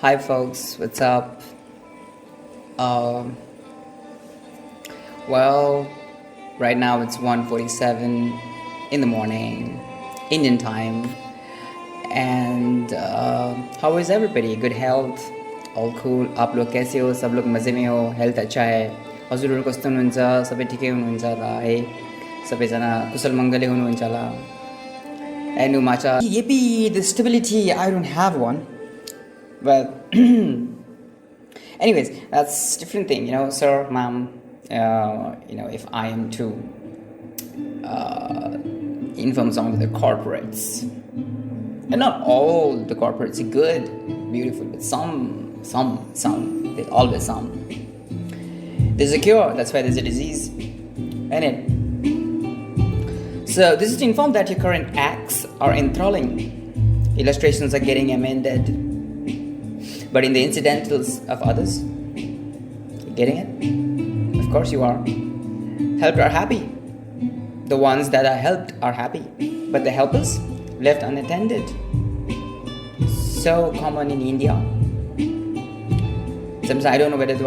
Hi folks, what's up? Um, well, right now it's 1:47 in the morning, Indian time, and how is everybody? Good health, all cool. आप लोग कैसे हो? सब लोग मज़े में हो? हेल्थ अच्छा है? हजुरहरू कस्तो हुनुहुन्छ? सबै ठिकै हुनुहुन्छ होला है? सबैजना कुशल मङ्गलै हुनुहुन्छ होला? And Umacha, yippee, the stability, I don't have one. Well, anyways, that's different thing, sir, ma'am. If I am to inform some of the corporates, and not all the corporates are good, beautiful, but some, there's always some. There's a cure, that's why there's a disease, ain't it? So this is to inform that your current acts are enthralling. Illustrations are getting amended. But in the incidentals of others, you getting it? Of course you are. Helped are happy. The ones that are helped are happy. But the helpers left unattended. So common in India. Sometimes I don't know whether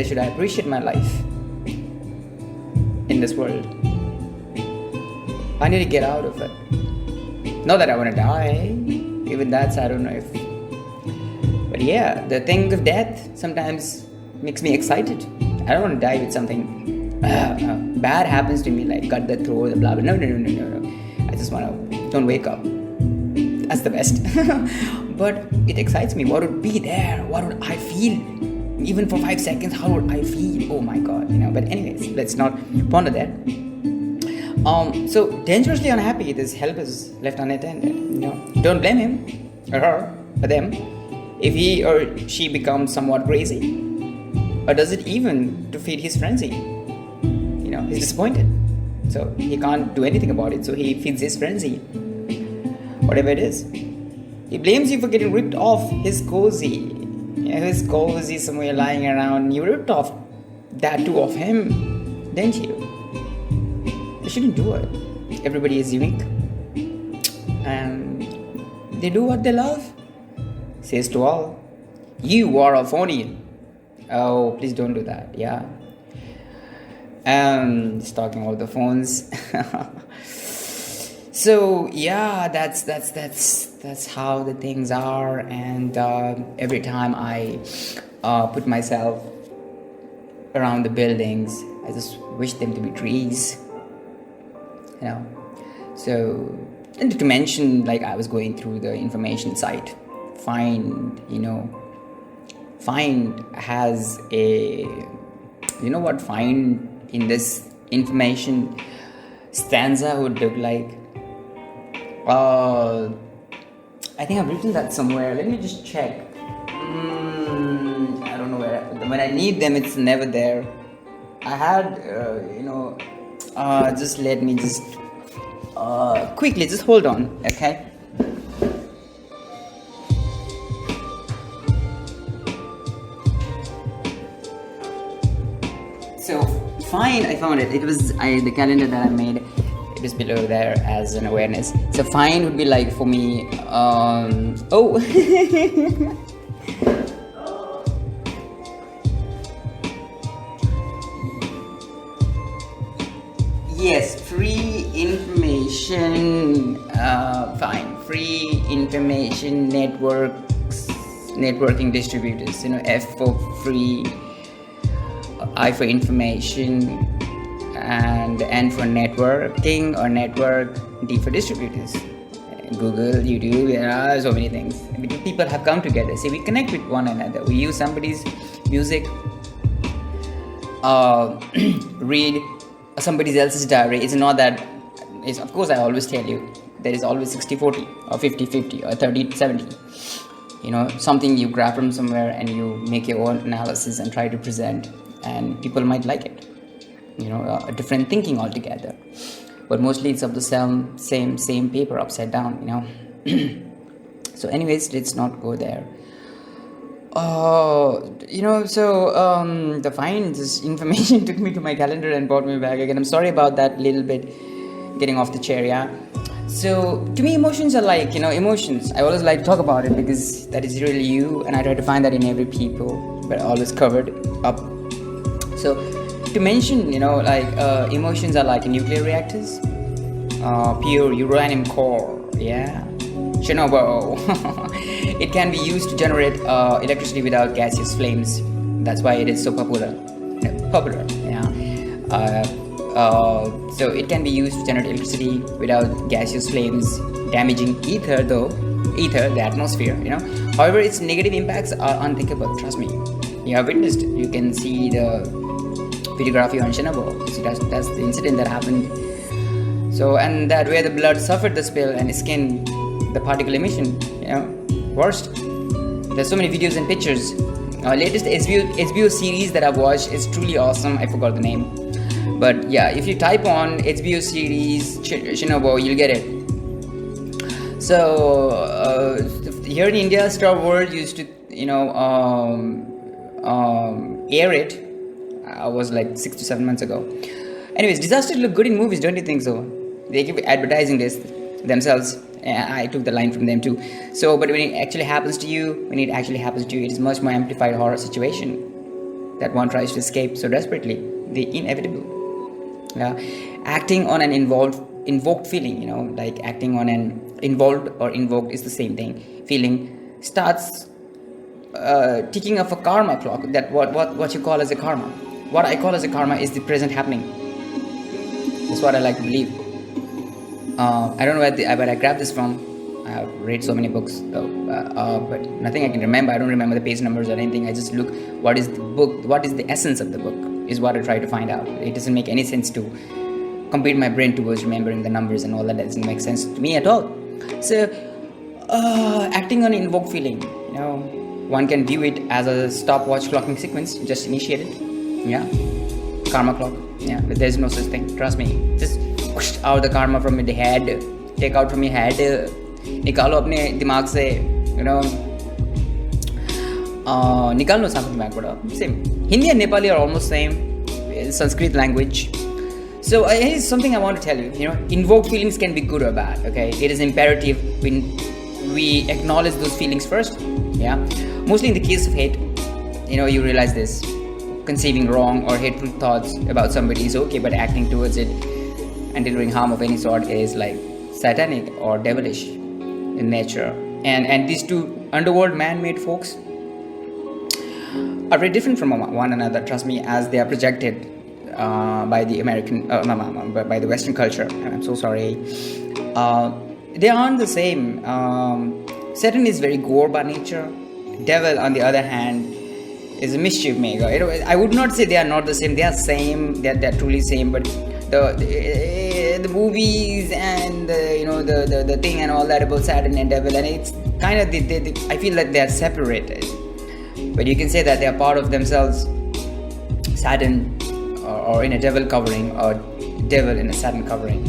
should I appreciate my life in this world. I need to get out of it. Not that I want to die. Even that's, I don't know if... But yeah, the thing of death sometimes makes me excited. I don't want to die with something bad happens to me, like cut the throat, the blah blah. No. I just want to, don't wake up. That's the best. But it excites me. What would be there? What would I feel? Even for 5 seconds, how would I feel? Oh my God, But anyways, let's not ponder that. So dangerously unhappy, this help is left unattended. Don't blame him or her or them if he or she becomes somewhat crazy, or does it even to feed his frenzy. He's disappointed, so he can't do anything about it, so he feeds his frenzy, whatever it is. He blames you for getting ripped off his cozy somewhere lying around. You ripped off that too of him, didn't you? You shouldn't do it. Everybody is unique, and they do what they love. Says to all, you are a phony. Oh, please don't do that. Yeah. Just talking about the phones. So yeah, that's how the things are. And every time I put myself around the buildings, I just wish them to be trees. So, and to mention, like I was going through the information site, Find has a, what Find in this information stanza would look like. I think I've written that somewhere. Let me just check. I don't know where. When I need them, it's never there. I had, just let me just quickly, just hold on, okay? So, Find, I found it. It was the calendar that I made. It was below there as an awareness. So, Find would be like for me, Yes, free information, Find. Free information networking distributors. F for free, I for information, and N for networking or network, D for distributors. Google, YouTube, there are so many things. People have come together. See, we connect with one another. We use somebody's music, read somebody else's diary. It's not that, of course I always tell you, there is always 60-40 or 50-50 or 30-70. Something you grab from somewhere and you make your own analysis and try to present, and people might like it. A different thinking altogether. But mostly it's of the same paper upside down, So anyways, let's not go there. The Find, this information took me to my calendar and brought me back again. I'm sorry about that little bit getting off the chair, yeah. So to me, emotions are like, emotions. I always like to talk about it because that is really you, and I try to find that in every people, but always covered up. So to mention, emotions are like nuclear reactors, pure uranium core, yeah, Chernobyl. It can be used to generate electricity without gaseous flames. That's why it is so popular. Yeah. So it can be used to generate electricity without gaseous flames, damaging the atmosphere. However, its negative impacts are unthinkable. Trust me. You have witnessed. You can see the videography on Chernobyl. So that's the incident that happened. So, and that where the blood suffered the spill and skin, the particle emission. Worst. There's so many videos and pictures. Latest HBO series that I've watched is truly awesome. I forgot the name. But yeah, if you type on HBO series Chernobyl, you'll get it. So here in India, Star World used to air it. I was like 6 to 7 months ago. Anyways, disasters look good in movies, don't you think so? They keep advertising this themselves. I took the line from them too. So, but when it actually happens to you, it is much more amplified horror situation that one tries to escape so desperately. The inevitable. Acting on an invoked feeling, like acting on an involved or invoked is the same thing. Feeling starts ticking off a karma clock. That what you call as a karma. What I call as a karma is the present happening. That's what I like to believe. I don't know where I grabbed this from. I have read so many books, though, but nothing I can remember. I don't remember the page numbers or anything. I just look what is the book, what is the essence of the book, is what I try to find out. It doesn't make any sense to compete my brain towards remembering the numbers and all that. Doesn't make sense to me at all. So, acting on invoked feeling, one can view it as a stopwatch clocking sequence just initiated. Yeah, karma clock. Yeah, but there's no such thing. Trust me. Just push out the karma from the head. Take out from your head. निकालो अपने दिमाग से, निकालो साथ दिमाग बड़ा. Same. Hindi and Nepali are almost same. Sanskrit language. So here's something I want to tell you. Invoked feelings can be good or bad. Okay, it is imperative we acknowledge those feelings first. Yeah, mostly in the case of hate, you realize this. Conceiving wrong or hateful thoughts about somebody is okay, but acting towards it and delivering harm of any sort is like satanic or devilish in nature. And these two underworld man-made folks are very different from one another. Trust me, as they are projected by the by the Western culture. I'm so sorry. They aren't the same. Satan is very gore by nature. Devil, on the other hand, is a mischief maker. I would not say they are not the same. They are same. They're truly same. But the movies and the thing and all that about Satan and devil, and it's kind of I feel like they are separated. But you can say that they are part of themselves. Satan or in a devil covering, or devil in a Satan covering.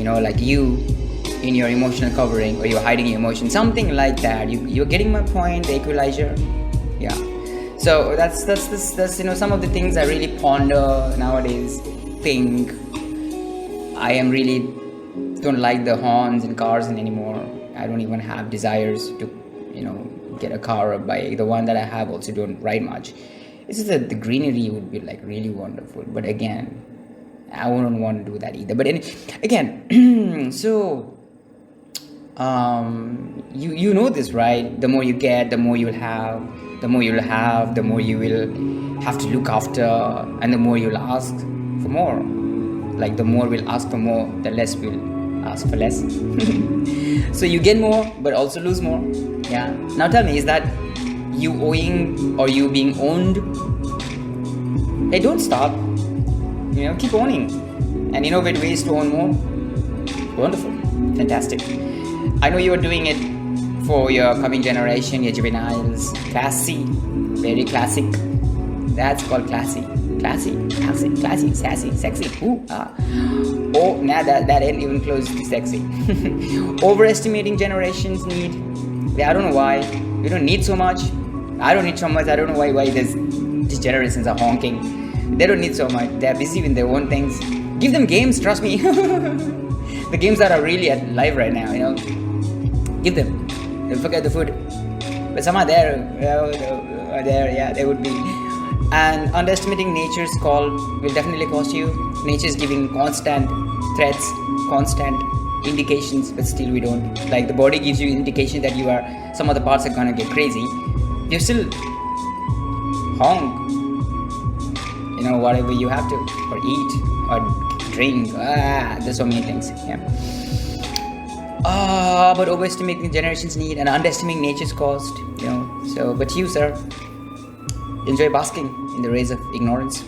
Like you in your emotional covering, or you're hiding your emotions, something like that. You're getting my point, the equalizer. Yeah. So that's some of the things I really ponder nowadays. Think I am really don't like the horns and cars anymore. I don't even have desires to get a car or bike. The one that I have also don't ride much. It's just that the greenery would be like really wonderful, but again, I wouldn't want to do that either. But again, so you know this, right? The more you get, the more you'll have. The more you'll have, the more you will have to look after, and the more you'll ask for more. Like the more we'll ask for more, the less we'll ask for less. So you get more, but also lose more. Yeah. Now tell me, is that you owing or you being owned? Hey, don't stop. Keep owning, and innovate ways to own more. Wonderful, fantastic. I know you are doing it for your coming generation, your juveniles. Classy, very classic. That's called classy. Classy, sassy, sexy. Oh, nah, that ain't even close to sexy. Overestimating generations' need. I don't know why. We don't need so much. I don't need so much. I don't know why these generations are honking. They don't need so much. They're busy with their own things. Give them games, trust me. The games that are really alive right now, give them. Don't forget the food. But some are there, there would be. And underestimating nature's call will definitely cost you. Nature is giving constant threats, constant indications, but still we don't. Like the body gives you indication that some of the parts are gonna get crazy. You still honk, whatever you have to, or eat, or drink. There's so many things. But overestimating the generation's need and underestimating nature's cost. But you, sir, enjoy basking in the rays of ignorance.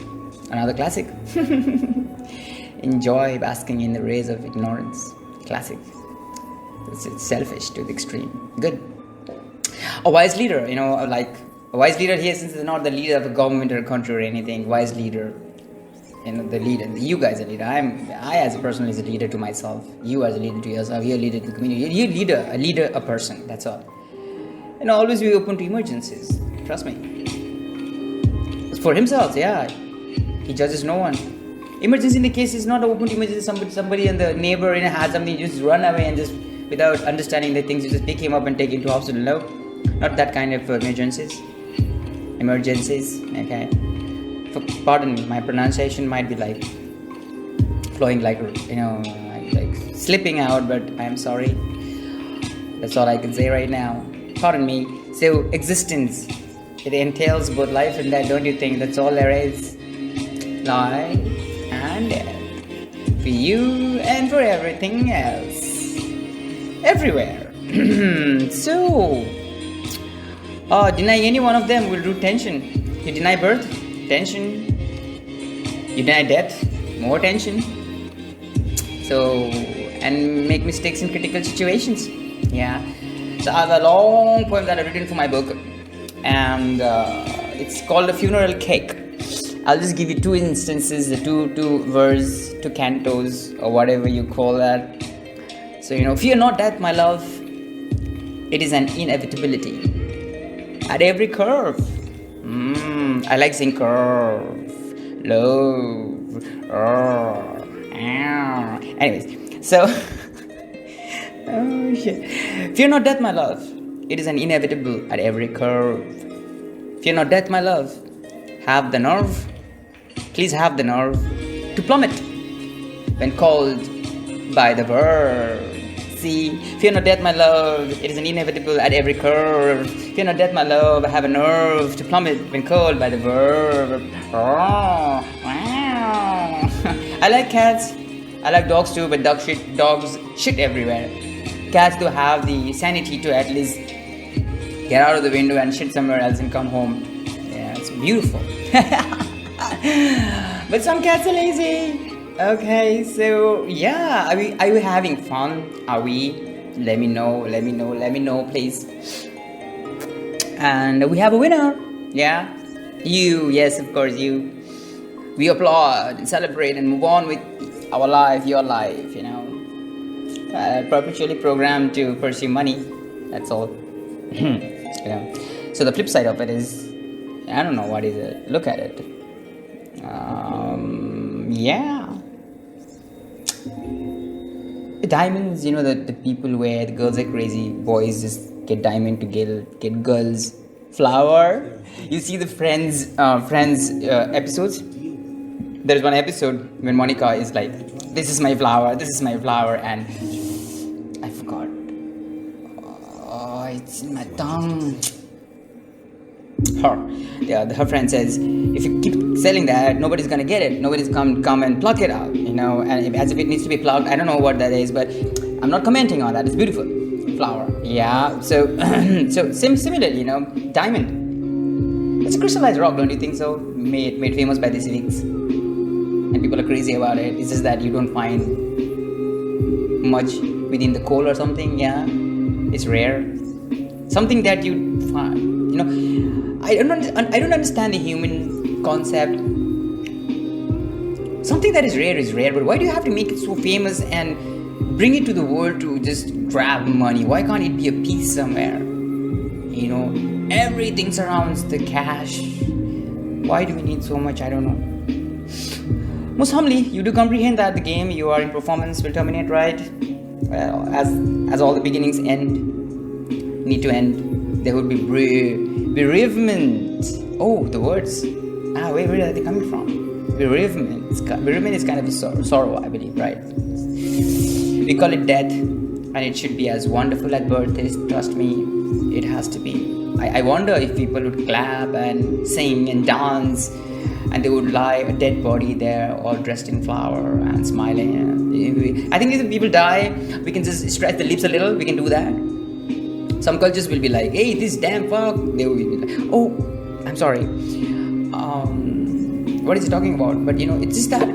Another classic. Enjoy basking in the rays of ignorance. Classic. It's selfish to the extreme. Good. A wise leader, a wise leader here, since it's not the leader of a government or a country or anything. Wise leader, the leader. You guys are leader. I as a person is a leader to myself. You as a leader to yourself. You're a leader to the community. You're a leader, a person. That's all. Always be open to emergencies. Trust me. For himself, he judges no one. Emergency in the case is not open to emergency. Somebody and the neighbor has something, you just run away and just without understanding the things, you just pick him up and take him to hospital. No, not that kind of emergencies. Okay. Pardon me, my pronunciation might be like flowing like slipping out, but I am sorry. That's all I can say right now. Pardon me. So existence, it entails both life and death, don't you think? That's all there is. Life and death. For you and for everything else. Everywhere. So, deny any one of them will do tension. You deny birth, tension. You deny death, more tension. So, and make mistakes in critical situations. So I have a long poem that I've written for my book, and it's called A Funeral Cake. I'll just give you two instances, the two verse, two cantos, or whatever you call that. So, fear not death, my love. It is an inevitability. At every curve. I like saying curve. Love. Anyways, so... oh shit. Fear not death, my love. It is an inevitable at every curve. Fear not death, my love. Have the nerve. Please have the nerve to plummet when called by the verb. See, fear not death, my love. It is an inevitable at every curve. Fear not death, my love. Have a nerve to plummet when called by the verb. I like cats. I like dogs too, but dogs shit everywhere. Cats do have the sanity to at least get out of the window and shit somewhere else and come home. Yeah, it's beautiful. But some cats are lazy. Okay, so yeah, are we having fun? Are we? Let me know, please. And we have a winner. Yeah, you. Yes, of course, you. We applaud and celebrate and move on with our life, your life. Perpetually programmed to pursue money. That's all. So the flip side of it is, I don't know what is it. Look at it. Diamonds, the people wear, the girls are crazy, boys just get diamond to get girls flower. You see the Friends episodes. There's one episode when Monica is like, this is my flower, and I forgot. Oh, it's in my tongue. Her friend says, if you keep selling that, nobody's gonna get it. Nobody's come and pluck it out, and as if it needs to be plucked. I don't know what that is, but I'm not commenting on that. It's beautiful flower. Yeah. So similarly, diamond. It's a crystallized rock, don't you think so? Made famous by the civics, and people are crazy about it. It's just that you don't find much within the coal or something. Yeah, it's rare. Something that you find, I don't understand the human concept. Something that is rare, but why do you have to make it so famous and bring it to the world to just grab money? Why can't it be a piece somewhere? Everything surrounds the cash. Why do we need so much? I don't know. Most humbly, you do comprehend that the game you are in performance will terminate, right? As all the beginnings need to end. There would be bereavement. Oh, the words. Where are they coming from? Bereavement. Bereavement is kind of a sorrow, I believe, right? We call it death, and it should be as wonderful as birth is. Trust me, it has to be. I wonder if people would clap and sing and dance, and they would lie a dead body there, all dressed in flower and smiling. I think if people die, we can just stretch the lips a little. We can do that. Some cultures will be like, "Hey, this damn fuck." They will be like, "Oh, I'm sorry. What is he talking about?" But it's just that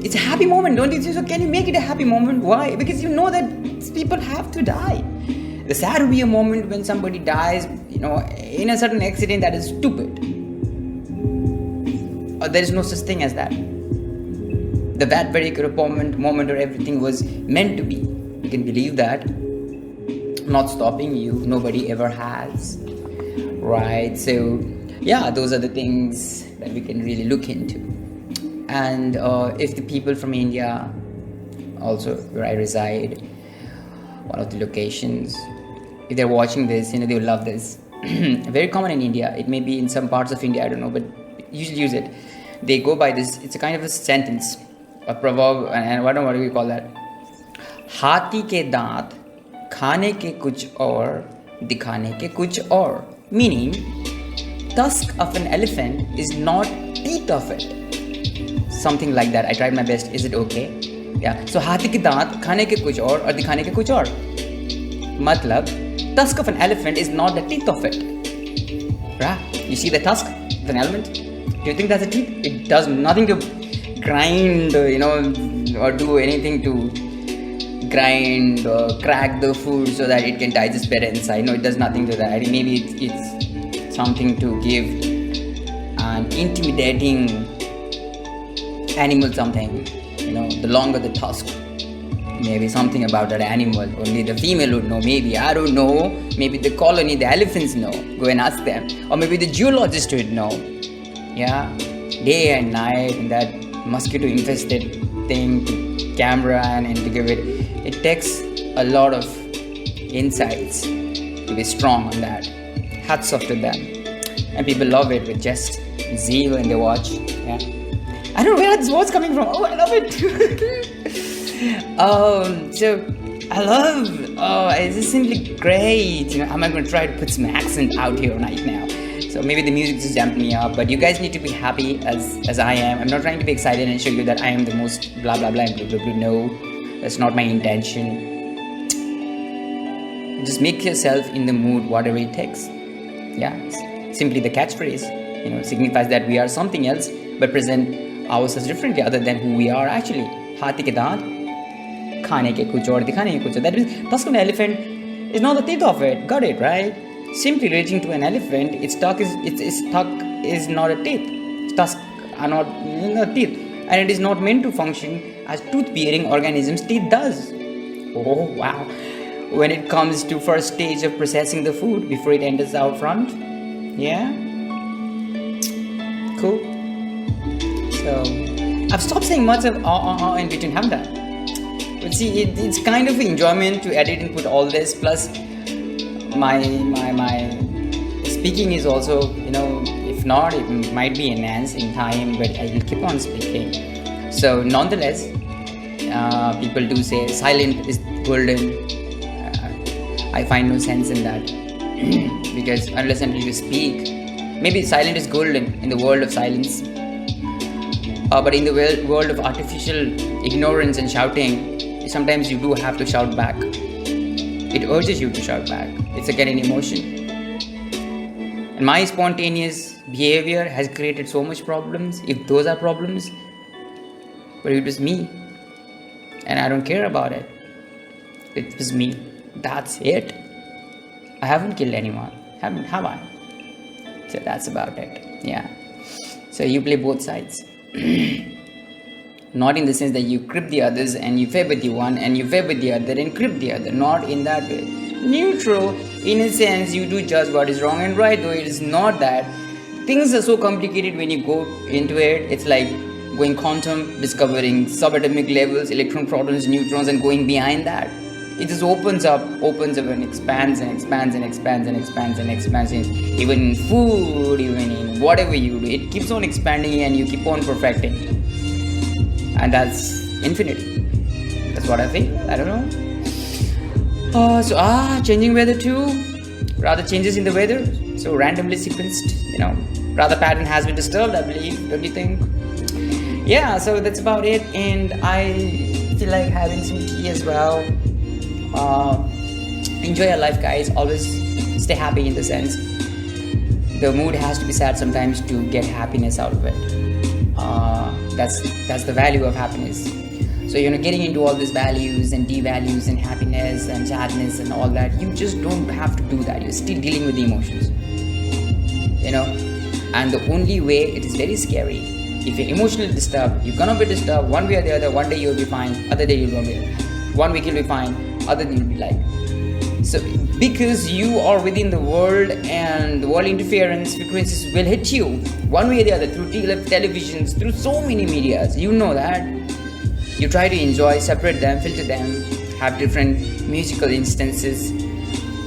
it's a happy moment, don't you think so? Can you make it a happy moment? Why? Because you know that people have to die. The sad will be a moment when somebody dies, in a certain accident that is stupid. Or there is no such thing as that. That very moment or everything was meant to be. You can believe that. Not stopping you. Nobody ever has. Right? So, yeah, those are the things that we can really look into. And if the people from India, also where I reside, one of the locations, if they're watching this, they will love this. Very common in India. It may be in some parts of India, I don't know, but usually use it. They go by this. It's a kind of a sentence, a proverb, and what do we call that? Hatti ke Daath, Khanae ke kuch aur, Dekhanae ke kuch aur. Meaning, tusk of an elephant is not teeth of it. Something like that. I tried my best. Is it okay? Yeah. So Hatti ke Daath, Khanae ke kuch aur Dekhanae ke kuch aur. Matlab, tusk of an elephant is not the teeth of it. Right? You see the tusk of an elephant? Do you think that's a teeth? It does nothing to grind, or do anything to grind or crack the food so that it can digest better inside. No, it does nothing to that. I think maybe it's something to give an intimidating animal something. The longer the tusk, maybe something about that animal. Only the female would know. Maybe, I don't know. Maybe the colony, the elephants know. Go and ask them. Or maybe the geologist would know. Yeah, day and night in that mosquito-infested thing, to camera and to give it. It takes a lot of insights to be strong on that. Hats off to them. And people love it with just zeal and they watch. Yeah, I don't know where this word's coming from. Oh, I love it. So I love. It's just simply great. I'm going to try to put some accent out here right now. So maybe the music just jumped me up, but you guys need to be happy as I am. I'm not trying to be excited and show you that I am the most blah blah blah and blah blah blah. No, that's not my intention. Just make yourself in the mood, whatever it takes. Yeah, simply the catchphrase, signifies that we are something else, but present ourselves differently other than who we are actually. Hatti ke Daath, Khanae ke kuch aur, Dekhanae ke kuch aur. That means tusk of an elephant is not the teeth of it. Got it, right? Simply relating to an elephant, its tusk is not a teeth. Its tusks are not teeth, and it is not meant to function as tooth-bearing organisms teeth does. Oh wow! When it comes to first stage of processing the food before it enters out front, yeah, cool. So I've stopped saying much of in between, haven't I? But see, it's kind of enjoyment to edit and put all this plus. My speaking is also, if not, it might be enhanced in time, but I will keep on speaking. So nonetheless, people do say silent is golden. I find no sense in that because unless until you speak, maybe silent is golden in the world of silence, but in the world of artificial ignorance and shouting, sometimes you do have to shout back. It urges you to shout back. It's again an emotion. And my spontaneous behavior has created so much problems. If those are problems, but it was me. And I don't care about it. It was me. That's it. I haven't killed anyone. Have I? So that's about it. Yeah. So you play both sides. Not in the sense that you crib the others and you favor the one and you favor the other and crib the other. Not in that way. Neutral, in a sense, you do judge what is wrong and right, though it is not that. Things are so complicated when you go into it. It's like going quantum, discovering subatomic levels, electron, protons, neutrons, and going behind that. It just opens up and expands and expands and expands and expands and expands. Even in food, even in whatever you do, it keeps on expanding and you keep on perfecting. And that's infinity. That's what I feel. I don't know. Changing weather too. Rather changes in the weather. So randomly sequenced, rather pattern has been disturbed, I believe. Don't you think? Yeah, so that's about it. And I feel like having some tea as well. Enjoy your life, guys. Always stay happy in the sense. The mood has to be sad sometimes to get happiness out of it. That's the value of happiness. So getting into all these values and devalues and happiness and sadness and all that, you just don't have to do that. You're still dealing with the emotions, and the only way, it is very scary. If you're emotionally disturbed, you're gonna be disturbed one way or the other. One day you'll be fine, other day you'll be 1 week you'll be fine, other day you'll be like. So because you are within the world, and the world interference frequencies will hit you one way or the other through televisions, through so many medias. That you try to enjoy, separate them, filter them, have different musical instances,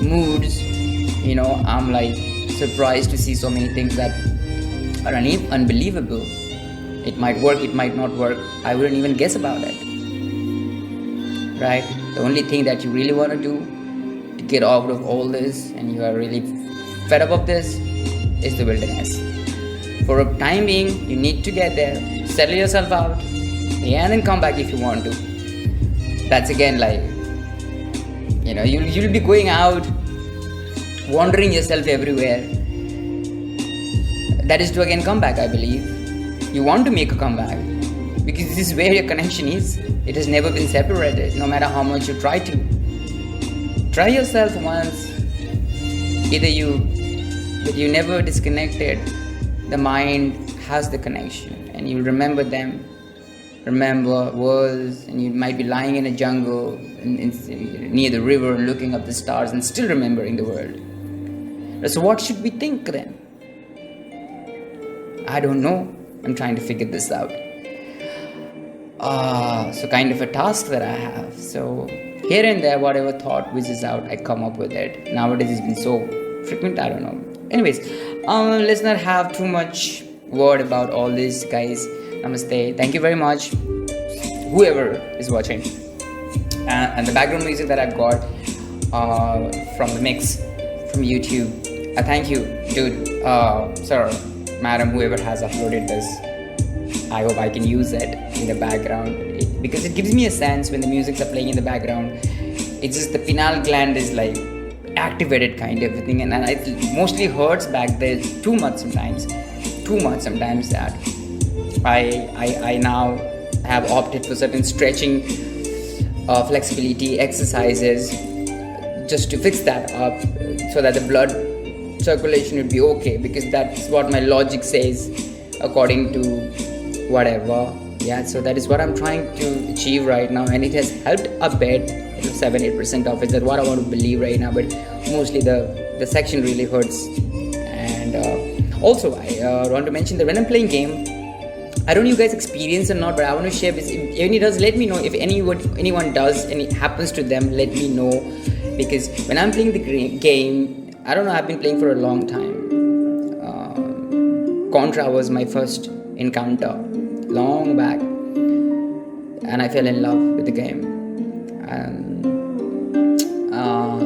moods. I'm like surprised to see so many things that are unbelievable. It might work, it might not work. I wouldn't even guess about it. Right? The only thing that you really want to do to get out of all this, and you are really fed up of this, is the wilderness. For a time being, you need to get there, settle yourself out, and then come back if you want to. That's again like, you'll be going out, wandering yourself everywhere. That is to again come back, I believe. You want to make a comeback because this is where your connection is. It has never been separated, no matter how much you try to. Try yourself once. But you never disconnected. The mind has the connection, and you remember them, remember words, and you might be lying in a jungle near the river and looking up the stars and still remembering the world. So what should we think then? I don't know. I'm trying to figure this out. So kind of a task that I have. So here and there, whatever thought whizzes out, I come up with it. Nowadays it's been so frequent, I don't know. Anyways, let's not have too much word about all this, guys. Namaste. Thank you very much, whoever is watching. And the background music that I got from the mix from YouTube, I thank you, dude, sir, madam, whoever has uploaded this. I hope I can use it in the background, because it gives me a sense when the musics are playing in the background. It's just the pineal gland is like activated kind of thing, and it mostly hurts back there too much sometimes that I now have opted for certain stretching, flexibility exercises just to fix that up, so that the blood circulation would be okay, because that's what my logic says according to whatever. Yeah, so that is what I'm trying to achieve right now, and it has helped a bit, 7-8% of it. That's what I want to believe right now, but mostly the section really hurts. And also I want to mention that when I'm playing game, I don't know you guys experience or not, but I want to share this. If anyone does, let me know. If anyone does and it happens to them, let me know, because when I'm playing the game, I don't know, I've been playing for a long time. Contra was my first encounter long back, and I fell in love with the game.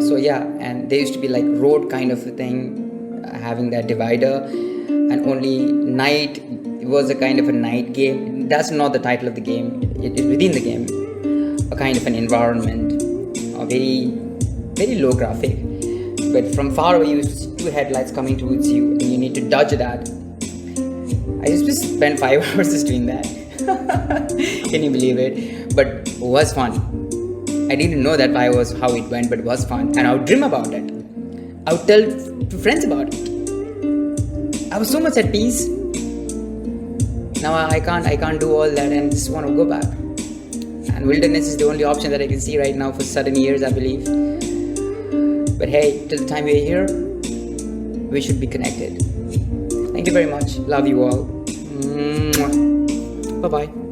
So yeah, and there used to be like road kind of a thing, having that divider, and only night. It was a kind of a night game. That's not the title of the game. It is within the game, a kind of an environment, a very, very low graphic. But from far away, you see two headlights coming towards you, and you need to dodge that. I just spent 5 hours just doing that. Can you believe it? But it was fun. I didn't know that 5 hours how it went, but it was fun, and I would dream about it. I would tell to friends about it. I was so much at peace. Now I can't do all that and just want to go back. And wilderness is the only option that I can see right now for certain years, I believe. But hey, till the time we're here, we should be connected. Thank you very much. Love you all. Bye-bye.